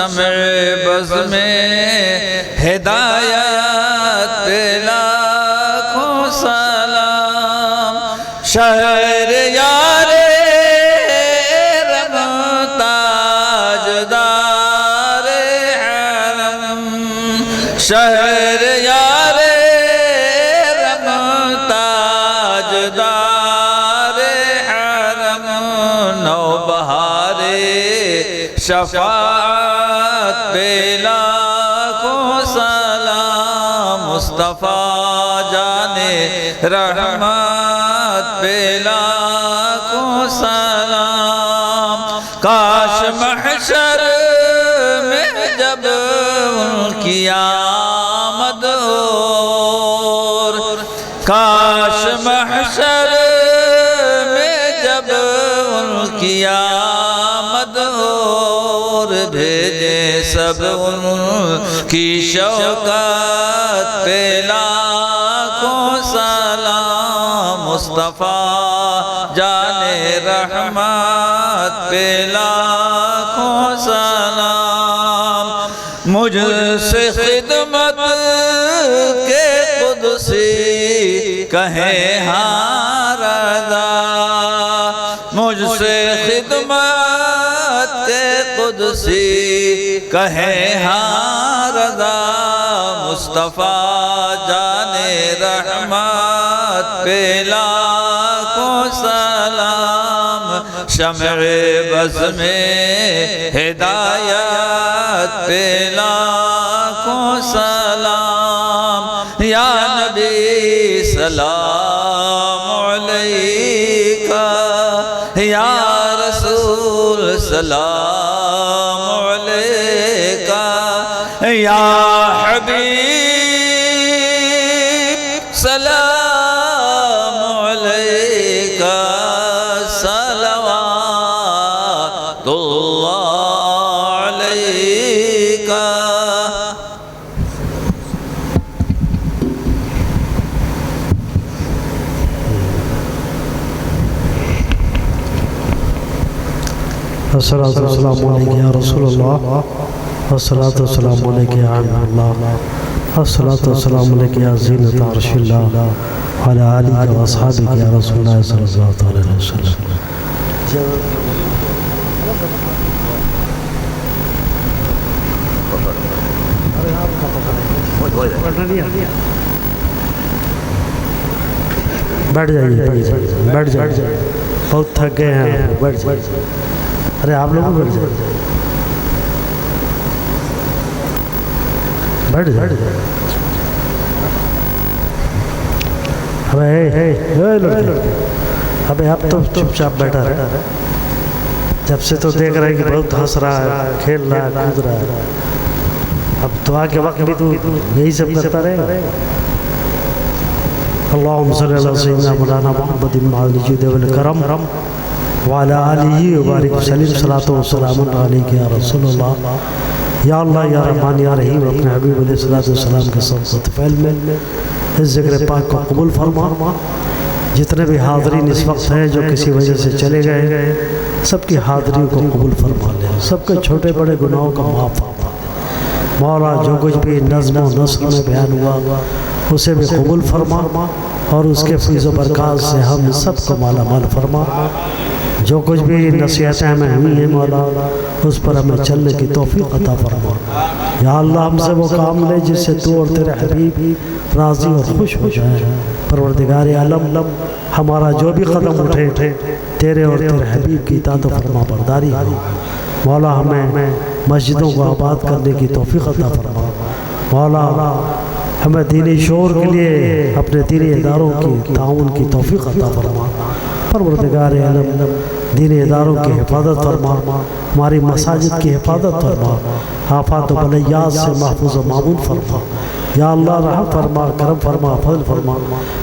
شمع بز میں ہدایت پہ لاکھوں سلام شہر یار رم تاجدار حرم شہر یار رم تاجدار حرم نوبہار شفاعت پہ لاکھوں سلام مصطفیٰ جانے رحمت پہ لاکھوں سلام کاش محشر میں جب ان کی آمد ہو کاش محشر میں جب ان کی آمد ہو بھیجے سب ان کی شوقت پہ لاکھوں سلام مصطفیٰ جانے رحمت پہ لاکھوں سلام مجھ سے خدمت کے قدسی کہیں ہاں رضا مجھ سے خدمت کے قدسی کہیں ہاں رضا مصطفیٰ جانے رحمت پہ لاکھوں سلام شمع بز میں ہدایت پہ لاکھوں سلام یا نبی سلام علیکہ یا رسول سلام علیکہ یا حبیب سلام علیکہ صلوات اللہ علیکہ الصلاة والسلام علیکہ یا رسول اللہ الصلاة والسلام علیکہ یا حبیب اللہ الصلاة والسلام علیکہ یا زینت عرش اللہ وعلی آلہ و اصحابہ یا رسول اللہ صلی اللہ علیہ وسلم بیٹھ جائیے بیٹھ جائیے بہت تھک گئے ہیں بیٹھ جائیے ارے آپ لوگ بیٹھ جائیں بیٹھ جائیں ابے اب تو چپ چاپ بیٹھا رہا ہے جب سے تو دیکھ رہا ہے کہ بہت ہنس رہا ہے کھیل رہا ہے کود رہا ہے اب دعا کے وقت بھی تو یہی سب کرتا رہے گا اللہم صلی اللہ سیدنا مولانا محمد الجود والکرم وعلی آلہ وبارک وسلم صلاۃ و سلام علیکہ یا رسول اللہ یا اللہ یا رحمان یا رحیم اپنے حبیب علیہ السلام کے صدقۃ فعل میں اس ذکر پاک کو قبول فرما جتنے بھی حاضرین اس وقت ہیں جو کسی وجہ سے چلے گئے سب کی حاضری کو قبول فرما لے سب کے چھوٹے بڑے گناہوں کا معاف فرما دے مولا جو کچھ بھی نظم و نثر میں بیان ہوا اسے بھی قبول فرما اور اس کے فیض و برکات سے ہم سب کو مالا مال فرما جو کچھ بھی نصیحتیں ہمیں ہوئی ہیں مولا اس پر ہمیں چلنے کی توفیق عطا فرما یا اللہ ہم سے وہ کام لے جس سے تو اور تیرے حبیب راضی اور خوش ہو جائے پروردگار عالم ہمارا جو بھی قدم اٹھے تیرے اور تیرے حبیب کی اطاعت و فرما برداری ہو مولا ہمیں مسجدوں کو آباد کرنے کی توفیق عطا فرما مولا ہمیں دینی شعور کے لیے اپنے دینی اداروں کی تعاون کی توفیق عطا فرما پروردگار عالم دینی اداروں کی حفاظت فرما ہماری مساجد کی حفاظت فرما آفات و بلیات سے محفوظ و معمون فرما یا اللہ رحم فرما کرم فرما فضل فرما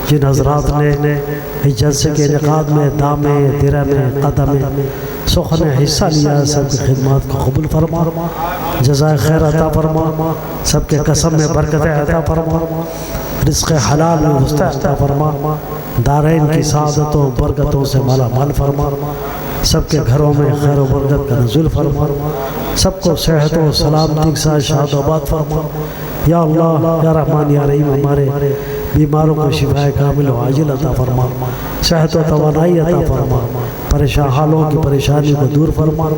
جن حضرات نے اس جلسے کے انعقاد میں دامے درہ میں قدم سخن حصہ لیا سب کی خدمات کو قبول فرما جزائے خیر عطا فرما سب کے قسم میں برکت عطا فرما رزق حلال میں وسط عطا فرما دارین کی سعادتوں برکتوں سے مالا مال فرما سب کے گھروں میں خیر و برکت کا نزول فرما، سب کو صحت و سلامتی کے ساتھ شاد و آباد فرما۔ یا اللہ یا رحمان یا رحیم، ہمارے بیماروں کو شفا کامل و عاجل عطا فرما، صحت و توانائی عطا فرما، پریشان حالوں کی پریشانی کو دور فرما۔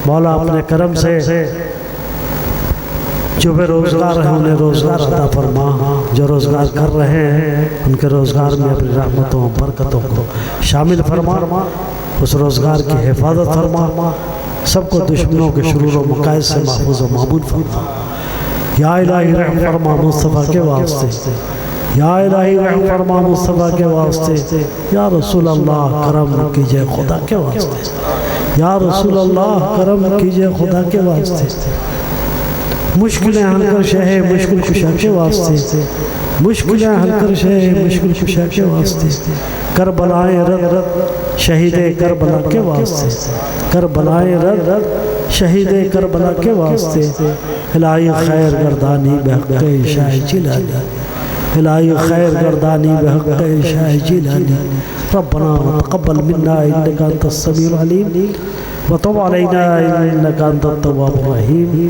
مولا اپنے کرم سے جو بے روزگار ہیں انہیں روزگار عطا فرما، جو روزگار کر رہے ہیں ان کے روزگار میں اپنی رحمتوں و برکتوں کو شامل فرما، اس روزگار کی حفاظت فرما، سب کو دشمنوں کے شرور و مقائد سے محفوظ و معمول فرما۔ یا الہی رحم فرما مصطفیٰ کے واسطے، یا الہی رحم فرما مصطفیٰ کے واسطے، یا رسول اللہ کرم کیجئے خدا کے واسطے، یا رسول اللہ کرم کیجئے خدا کے واسطے، مشکلیں حل کر شہ مشکل کشا کے واسطے، مشکلیں حل کر شہ مشکل کشا کے واسطے، کربلائے رد شہید کربلا کے واسطے، کربلائے رد شہید کربلا کے واسطے، الہی خیر گردانی بحق شاہ جیلانی، الہی خیر گردانی بحق شاہ جیلانی، ربنا تقبل منا انک انت السمیع العلیم وتب علینا انک انت التواب الرحیم۔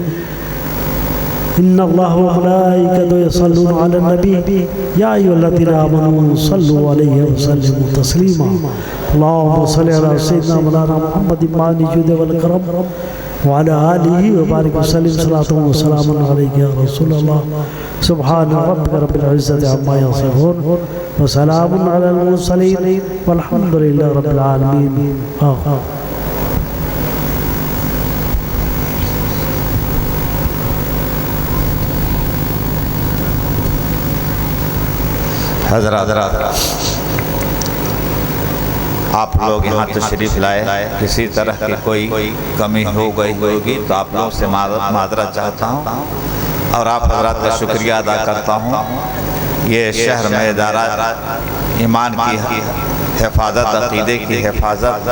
ان اللہ وملائکتہ یصلون علی النبی یا ایھا الذین آمنوا صلوا علیہ وسلموا تسلیما۔ اللہم صل علی سیدنا مولانا محمد معنی جود والکرم وعلی آلہ وبارک وسلم صلاۃ و سلام علیک یا رسول اللہ۔ سبحان ربک رب العزۃ عما یصفون وسلام علی المرسلین والحمد للہ رب العالمین۔ حضرات آپ لوگ یہاں تشریف لائے، کسی طرح کی کوئی کمی ہو گئی ہوگی تو آپ لوگوں سے معذرت چاہتا ہوں اور آپ حضرات کا شکریہ ادا کرتا ہوں۔ یہ شہر میں ادارہ ایمان کی حفاظت، عقیدے کی حفاظت